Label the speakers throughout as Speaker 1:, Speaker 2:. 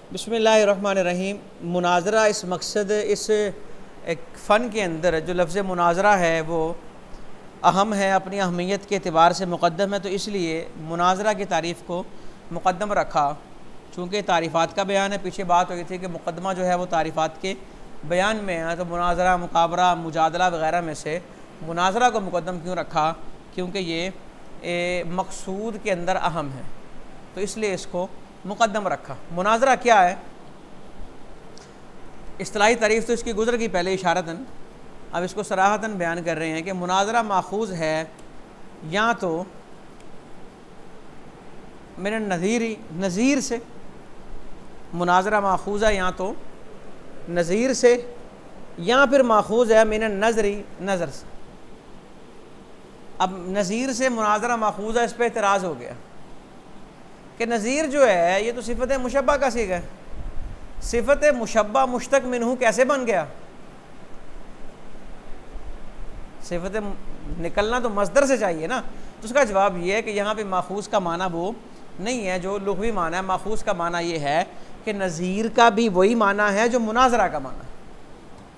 Speaker 1: बिस्मिल्लाहिर्रहमानिर्रहीम। मुनाजरा इस मकसद इस एक फ़न के अंदर जो लफ्ज़ मुनाजरा है वो अहम है, अपनी अहमियत के एतबार से मुक़द्दम है, तो इसलिए मुनाजरा की तारीफ़ को मुक़द्दम रखा। चूँकि तारीफ़ात का बयान है, पीछे बात हुई थी कि मुक़द्दमा जो है वो तारीफ़ात के बयान में है, तो मुनाजरा, मुकाबरा, मुजादला वग़ैरह में से मुनाजरा को मुक़द्दम क्यों रखा? क्योंकि ये मकसूद के अंदर अहम है, तो इसलिए इसको मुक़द्दम रखा। मुनाजरा क्या है? इस्तिलाही तारीफ़ तो इसकी गुज़र गई पहले इशारतन, अब इसको सराहतन बयान कर रहे हैं कि मुनाजरा माखूज़ है या तो मेरे नज़ीर से, मुनाजरा माखूज़ है या तो नज़ीर से, या फिर माखूज़ है मिन नज़र से। अब नज़ीर से मुनाजरा माखूज़ है, इस पर एतराज़ हो गया कि नज़ीर जो है ये तो सिफ़त मुशब्बा का सीगा है, सिफ़त मुशब्बा मुश्तक मिन्हू कैसे बन गया? सिफ़त निकलना तो मस्दर से चाहिए ना। तो उसका जवाब ये है कि यहाँ पे माखूज़ का माना वो नहीं है जो लुग़वी माना है। माखूज़ का माना ये है कि नज़ीर का भी वही माना है जो मुनाजरा का माना है,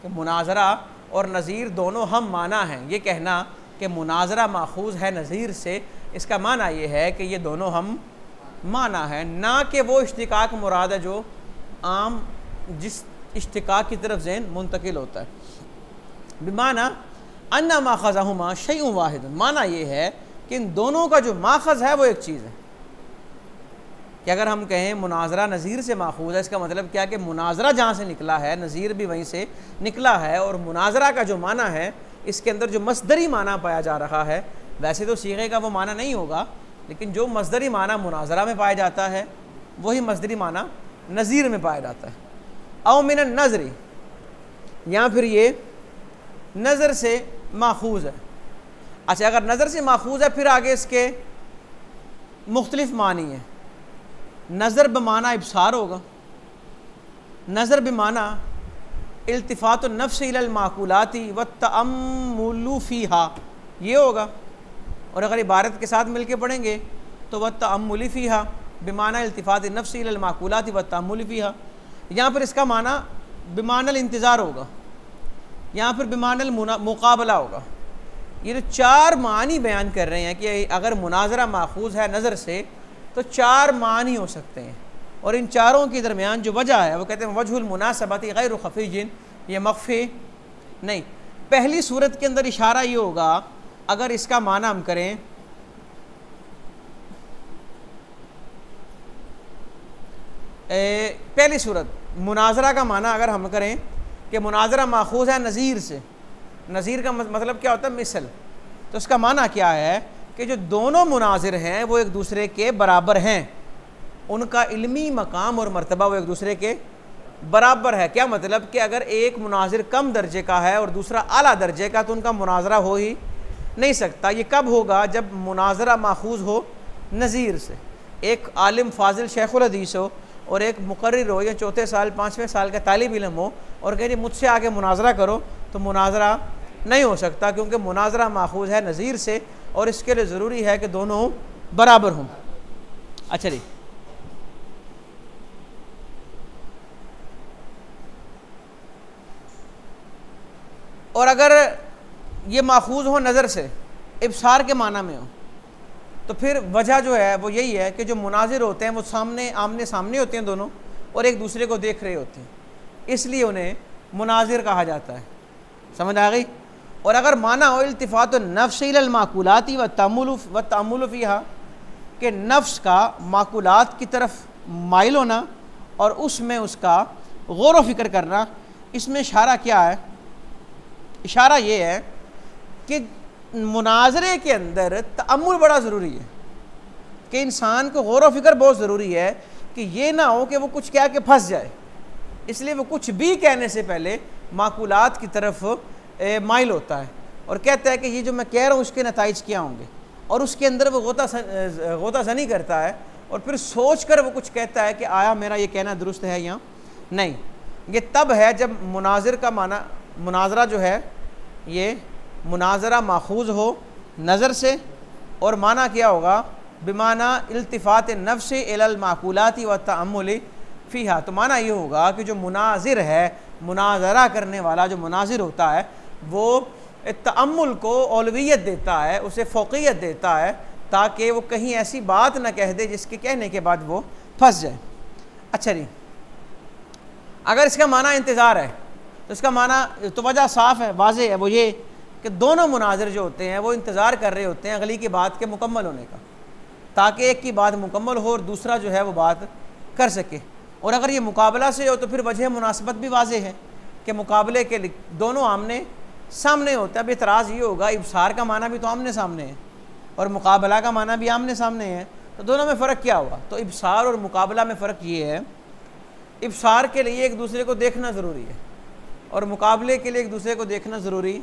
Speaker 1: कि मुनाजरा और नज़ीर दोनों हम माना हैं। ये कहना कि मुनाजरा माखूज़ है नज़ीर से, इसका माना ये है कि ये दोनों हम माना है, ना कि वो इश्तिकाक मुराद है जो आम जिस इश्तिकाक की तरफ ज़हन मुंतकिल होता है। बिमाना अन्ना माखज़हुमा शैउन वाहिद, माना ये है कि इन दोनों का जो माखज़ है वो एक चीज़ है। कि अगर हम कहें मुनाजरा नज़ीर से माखूज़ है, इसका मतलब क्या कि मुनाजरा जहाँ से निकला है नज़ीर भी वहीं से निकला है, और मुनाजरा का जो माना है इसके अंदर जो मस्दरी माना पाया जा रहा है, वैसे तो सीगे का वो माना नहीं होगा, लेकिन जो मस्दरी माना मुनाजरा में पाया जाता है वही मस्दरी माना नज़ीर में पाया जाता है। औ मिन नज़री, या फिर ये नज़र से माखूज़ है। अच्छा, अगर नज़र से माखूज़ है फिर आगे इसके मुख्तलिफ मानी है। नज़र बमाना इब्सार होगा, नज़र बमाना इल्तिफ़ात नफ्स इलल माकुलाती व तअम्मुलु फ़ीहा, ये होगा। और अगर इबारत के साथ मिलके पढ़ेंगे तो व तअम्मुलि फ़ीहा बिमाना इल्तिफ़ात नफ्स इलल माकुलाती व तअम्मुलि फ़ीहा। यहाँ पर इसका माना बिमानल इंतज़ार होगा, यहाँ पर बिमानल मुकाबला होगा। ये जो चार मानी बयान कर रहे हैं कि अगर मुनाजरा माखूज़ है नज़र से तो चार मानी हो सकते हैं, और इन चारों के दरमियान जो वजह है वो कहते हैं वजहुल मुनासबती गैर खफ़ीजिन, ये मख्फ़ी नहीं। पहली सूरत के अंदर इशारा ये होगा, अगर इसका माना हम करें पहली सूरत मुनाजरा का माना अगर हम करें कि मुनाजरा माखूज़ है नज़ीर से, नज़ीर का मतलब क्या होता है? मिसल। तो इसका माना क्या है कि जो दोनों मुनाजिर हैं वो एक दूसरे के बराबर हैं, उनका इल्मी मकाम और मर्तबा वो एक दूसरे के बराबर है। क्या मतलब कि अगर एक मुनाजिर कम दर्जे का है और दूसरा आला दर्जे का तो उनका मुनाजरा हो ही नहीं सकता। ये कब होगा? जब मुनाजरा माखूज़ हो नज़ीर से। एक आलिम फाजिल शेखुल हदीस हो और एक मुकर्रिर हो या चौथे साल 5वें साल का तालिब इल्म हो और कहे मुझसे आगे मुनाजरा करो, तो मुनाजरा नहीं हो सकता, क्योंकि मुनाजरा माखूज़ है नज़ीर से और इसके लिए ज़रूरी है कि दोनों बराबर हों। अच्छा जी, और अगर ये माखूज़ हो नज़र से, इब्सार के माना में हो, तो फिर वजह जो है वो यही है कि जो मुनाजिर होते हैं वो आमने सामने होते हैं दोनों, और एक दूसरे को देख रहे होते हैं, इसलिए उन्हें मुनाजिर कहा जाता है। समझ आ गई? और अगर माना हो इल्तिफ़ात नफ्स इलल माकुलाती व तअम्मुलु फ़ीहा, कि नफ्स का माकुलात की तरफ माइल होना और उसमें उसका गौर व फ़िक्र करना, इसमें इशारा क्या है? इशारा ये है कि मुनाजरे के अंदर तअम्मुल बड़ा ज़रूरी है, कि इंसान को गौर व फ़िक्र बहुत ज़रूरी है, कि ये ना हो कि वो कुछ कह के फंस जाए, इसलिए वो कुछ भी कहने से पहले माकुलात की तरफ माइल होता है और कहता है कि ये जो मैं कह रहा हूँ उसके नताइज क्या होंगे, और उसके अंदर वो गोता ज़नी करता है और फिर सोच कर वो कुछ कहता है कि आया मेरा ये कहना दुरुस्त है या नहीं। ये तब है जब मुनाजिर का माना, मुनाजरा जो है ये मुनाजरा माखूज़ हो नज़र से, और माना क्या होगा? बिमाना इल्तिफ़ात नफ्स इलल माकुलाती व तअम्मुली फ़ीहा, तो माना ये होगा कि जो मुनाजिर है, मुनाजरा करने वाला जो मुनाजिर होता है, वो तअम्मुल को औलवियत देता है, उसे फ़ौक़ियत देता है, ताकि वो कहीं ऐसी बात ना कह दे जिसके कहने के बाद वो फंस जाए। अच्छा जी, अगर इसका माना इंतज़ार है तो इसका माना तो वजह साफ़ है, वाज़ेह है, वो ये कि दोनों मुनाजिर जो होते हैं वो इंतज़ार कर रहे होते हैं अगली की बात के मुकम्मल होने का, ताकि एक की बात मुकम्मल हो और दूसरा जो है वो बात कर सके। और अगर ये मुकाबला से हो तो फिर वजह मुनासबत भी वाज़ेह है कि मुकाबले के दोनों आमने सामने होता है। अब इतराज़ ये होगा, इब्सार का माना भी तो आमने सामने है और मुकाबला का माना भी आमने सामने है, तो दोनों में फ़र्क क्या हुआ? तो इब्सार और मुकाबला में फ़र्क ये है, इब्सार के लिए एक दूसरे को देखना ज़रूरी है और मुकाबले के लिए एक दूसरे को देखना ज़रूरी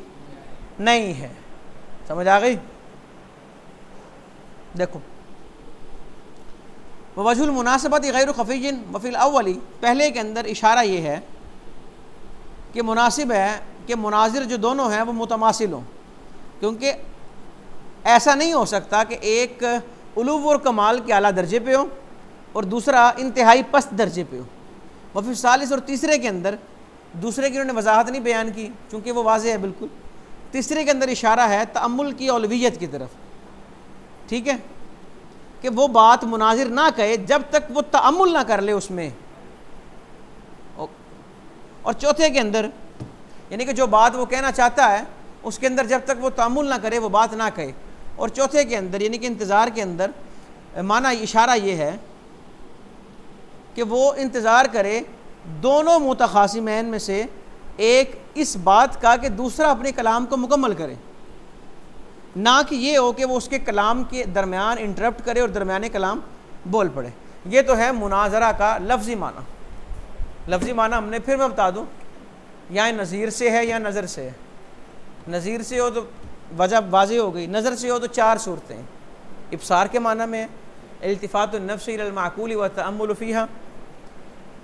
Speaker 1: नहीं है। समझ आ गई? देखो, वजहुल मुनासबत गैर खफ़ीजिन वफ़िल अव्वली, पहले के अंदर इशारा ये है कि मुनासिब है कि मुनाजिर जो दोनों हैं वो मुतमासिल हों, क्योंकि ऐसा नहीं हो सकता कि एक उलूव और कमाल के आला दर्जे पे हो और दूसरा इंतहाई पस्त दर्जे पे हो। वफ़िल सालिस, और तीसरे के अंदर, दूसरे की उन्होंने वजाहत नहीं बयान की चूँकि वो वाज़ेह है बिल्कुल, तीसरे के अंदर इशारा है तअम्मुल की औलवियत की तरफ, ठीक है, कि वो बात मुनाजिर ना कहे जब तक वो तअम्मुल ना कर ले उसमें। और चौथे के अंदर यानी कि जो बात वो कहना चाहता है उसके अंदर जब तक वो तअम्मुल ना करे वो बात ना कहे। और चौथे के अंदर यानी कि इंतज़ार के अंदर माना इशारा ये है कि वो इंतज़ार करे दोनों मुतखासिमैन में से एक इस बात का कि दूसरा अपने कलाम को मुकम्मल करे, ना कि ये हो कि वो उसके कलाम के दरमियान इंटरप्ट करे और दरमियाने कलाम बोल पड़े। ये तो है मुनाजरा का लफ्ज़ी माना। लफ्ज़ी माना हमने फिर मैं बता दूँ, या नज़ीर से है या नज़र से है। नज़ीर से हो तो वजह वाज़ेह हो गई, नज़र से हो तो चार सूरतें इब्सार के माना में, इल्तिफ़ातुन नफ्स इलल माक़ूल व तअम्मुल फ़ीहा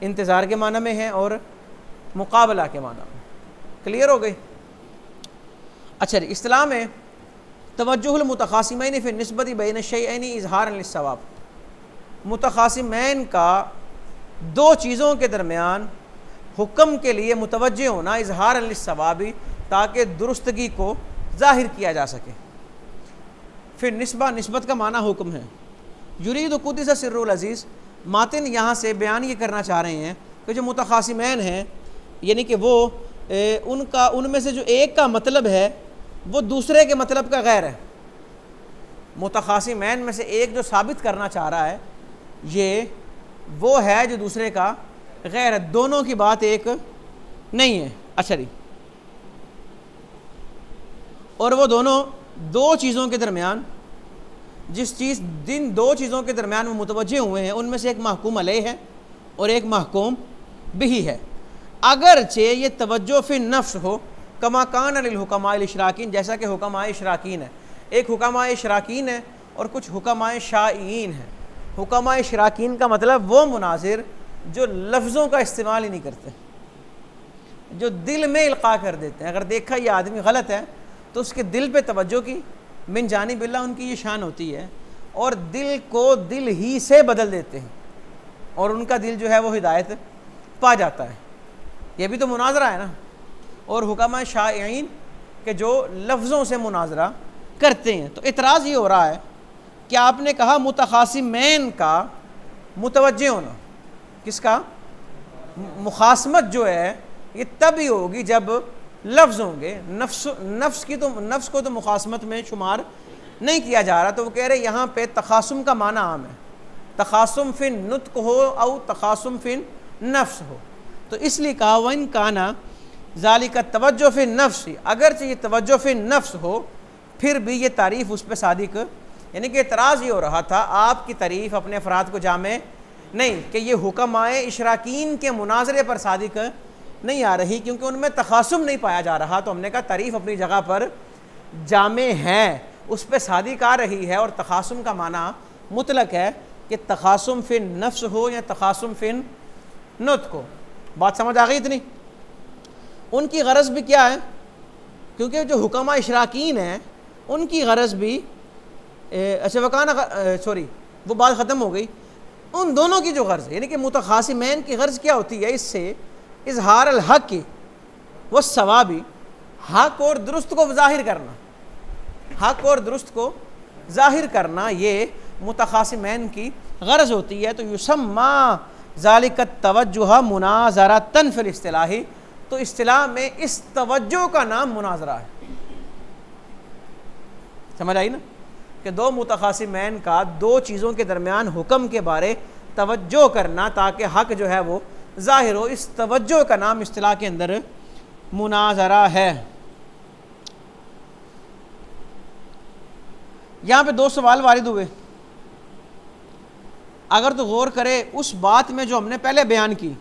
Speaker 1: इंतज़ार के माना में है, और मुकाबला के माना में। क्लियर हो गई? अच्छा, इस्तिलाह में तवज्जुहुल मुतखासिमैन फ़ी निस्बति बैन शैअैनि इज़हारन लिस्सवाब, मुतखासिमैन का दो चीज़ों के दरमियान हुक्म के लिए मुतवज्जे होना, इज़हारन लिस्सवाबी, ताकि दुरुस्तगी को ज़ाहिर किया जा सके। फिर निस्बा, निस्बत का माना हुक्म है। युरीदु कुद्दिस सिर्रुल अज़ीज़, मातिन यहाँ से बयान ये करना चाह रहे हैं कि जो मुतखासिमैन हैं यानी कि वो उनका उनमें से जो एक का मतलब है वो दूसरे के मतलब का गैर है। मुतखासिमैन में से एक जो साबित करना चाह रहा है ये वो है जो दूसरे का गैर है, दोनों की बात एक नहीं है। अच्छा जी, और वो दोनों दो चीज़ों के दरमियान, जिन दो चीज़ों के दरमियान वो मुतवज्जे हुए हैं उनमें से एक महकूम अलैह है और एक महकूम बिही है। अगरचे ये तवज्जो फिर नफ्स हो, कमा कान लिल हुकमाए इशराकीन, जैसा कि हुकमाए इशराकीन है। एक हुकमाए इशराकीन है और कुछ हुकमाए शाईन है। हुकमाए इशराकीन का मतलब वो मुनाजिर जो लफ्ज़ों का इस्तेमाल ही नहीं करते, जो दिल में इल्क़ा कर देते हैं। अगर देखा ये आदमी गलत है तो उसके दिल पे तवज्जो की मिन जानिबिल्लाह उनकी ये शान होती है, और दिल को दिल ही से बदल देते हैं और उनका दिल जो है वो हिदायत पा जाता है। ये भी तो मुनाजरा है ना। और हुकमा शाईन के जो लफ्ज़ों से मुनाजरा करते हैं। तो इतराज़ ये हो रहा है कि आपने कहा मुतखासिमैन का मुतवज्जे होना, किसका? मुखासमत जो है ये तभी होगी जब लफ्ज़ होंगे। नफ्स को तो मुखासमत में शुमार नहीं किया जा रहा। तो वो कह रहे यहाँ पे तखासुम का माना आम है, तखासुम फिन नुत्क हो और तखासुम फिन नफ्स हो। तो इसलिए कहा वन काना ज़ालिका तवज्जो फिन नफ्स, अगरचे ये तवज्जो फिन नफ्स हो फिर भी ये तारीफ़ उस पर सादिक, यानी कि एतराज़ ये हो रहा था आपकी तारीफ़ अपने अफराद को जामे नहीं कि ये हुक्माए इशराकीन के मुनाजरे पर सादिक नहीं आ रही, क्योंकि उनमें तखासुम नहीं पाया जा रहा। तो हमने कहा तारीफ़ अपनी जगह पर जामे है, उस पर सादिक आ रही है। और तखासुम का माना मुतलक है कि तखासुम फिन नफ्स हो या तखासुम फिन नुत्क हो। बात समझ आ गई इतनी? उनकी गरज भी क्या है, क्योंकि जो हुक्मा इशराकीन हैं उनकी गरज भी अच्छा वकाना सॉरी वो बात ख़त्म हो गई। उन दोनों की जो गर्ज है, यानी कि मुतखासिमैन की गर्ज क्या होती है, इससे इजहार अल हक की वो सवाबी, हक और दुरुस्त को ज़ाहिर करना, हक और दुरुस्त को ज़ाहिर करना, ये मुतखासिमैन की गर्ज होती है। तो युसम्मा ज़ालिकत तवज्जुह मुनाज़रतन फिल इस्तिलाही, तो इस्तिलाह में इस तवज्जो का नाम मुनाजरा है। समझ आई ना, कि दो मुतखासिमैन का दो चीज़ों के दरमियान हुक्म के बारे तवज्जो करना ताकि हक जो है वो ज़ाहिर हो, इस तवज्जो का नाम इस्तिलाह के अंदर मुनाजरा है। यहाँ पे दो सवाल वारिद हुए, अगर तो गौर करे उस बात में जो हमने पहले बयान की,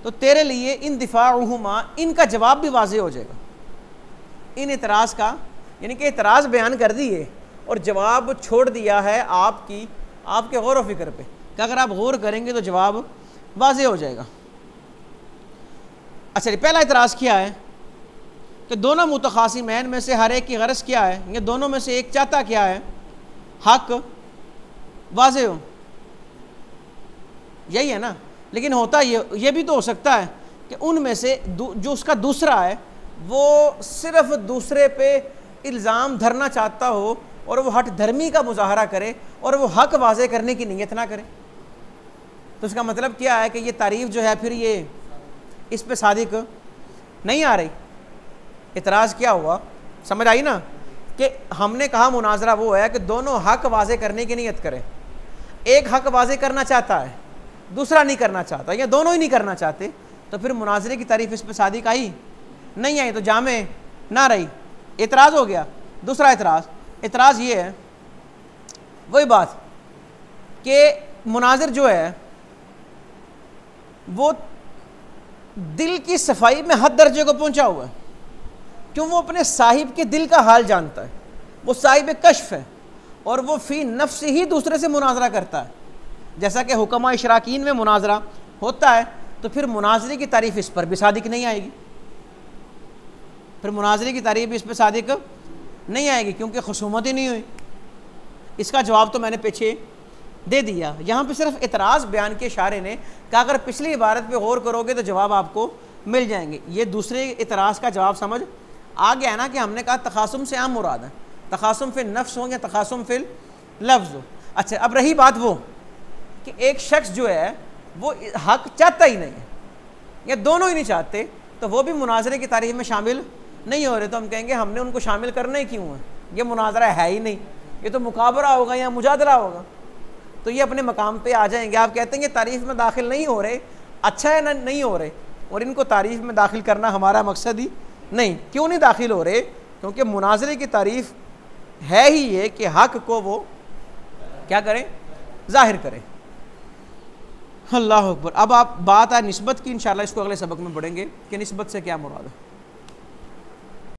Speaker 1: तो तेरे लिए इन दिफाउहुमा, इनका जवाब भी वाज़े हो जाएगा। इन एतराज़ का, यानी कि एतराज़ बयान कर दिए और जवाब छोड़ दिया है आपके गौर व फिक्र पे, कि अगर आप गौर करेंगे तो जवाब वाज़े हो जाएगा। अच्छा, पहला एतराज़ क्या है कि दोनों मुतखासिमैन में से हर एक की गर्ज क्या है, ये दोनों में से एक चाहता क्या है, हक वाज़े हो, यही है ना। लेकिन होता ये भी तो हो सकता है कि उनमें से जो उसका दूसरा है वो सिर्फ दूसरे पे इल्ज़ाम धरना चाहता हो और वो हट धर्मी का मुजाहरा करे और वो हक वाज़े करने की नीयत ना करे। तो इसका मतलब क्या है कि ये तारीफ़ जो है फिर ये इस पे सादिक नहीं आ रही। इतराज़ क्या हुआ, समझ आई ना, कि हमने कहा मुनाजरा वो है कि दोनों हक वाज़े करने की नीयत करें। एक हक वाज़े करना चाहता है, दूसरा नहीं करना चाहता, या दोनों ही नहीं करना चाहते, तो फिर मुनाजरे की तारीफ़ इस पे सादिक आई नहीं आई, तो जामे ना रही। इतराज़ हो गया। दूसरा इतराज़ ये है, वही बात कि मुनाजिर जो है वो दिल की सफाई में हद दर्जे को पहुंचा हुआ है, क्यों, वो अपने साहिब के दिल का हाल जानता है, वो साहिब कश्फ है और वो फ़ी नफ्स ही दूसरे से मुनाजरा करता है। जैसा कि हुक्मा इशराकीन में मुनाजरा होता है, तो फिर मुनाजरे की तारीफ़ इस पर भी सादिक नहीं आएगी, फिर मुनाजरे की तारीफ़ इस पर सादिक नहीं आएगी, क्योंकि खुसूमत ही नहीं हुई। इसका जवाब तो मैंने पीछे दे दिया। यहाँ पे सिर्फ इतराज़ बयान के इशारे ने कि अगर पिछली इबारत पे गौर करोगे तो जवाब आपको मिल जाएंगे। ये दूसरे इतराज़ का जवाब समझ आ गया ना, कि हमने कहा तखासुम से आम मुराद है, तखासुम फिल नफ्स हो या तखासुम फिल लफ्ज़ हो। अच्छा, अब रही बात वो कि एक शख्स जो है वो हक चाहता ही नहीं है या दोनों ही नहीं चाहते, तो वो भी मुनाजरे की तारीफ़ में शामिल नहीं हो रहे, तो हम कहेंगे हमने उनको शामिल करना ही क्यों है, ये मुनाजरा है ही नहीं, ये तो मुकाबरा होगा या मुजादला होगा, तो ये अपने मकाम पे आ जाएंगे। आप कहते हैं कि तारीफ़ में दाखिल नहीं हो रहे, अच्छा है ना, नहीं हो रहे, और इनको तारीफ़ में दाखिल करना हमारा मकसद ही नहीं। क्यों नहीं दाखिल हो रहे, क्योंकि मुनाजरे की तारीफ़ है ही ये कि हक को वो क्या करें, ज़ाहिर करें। अल्लाह अकबर। अब आप बात है निस्बत की, इंशाल्लाह इसको अगले सबक में पढ़ेंगे कि निस्बत से क्या मुराद है।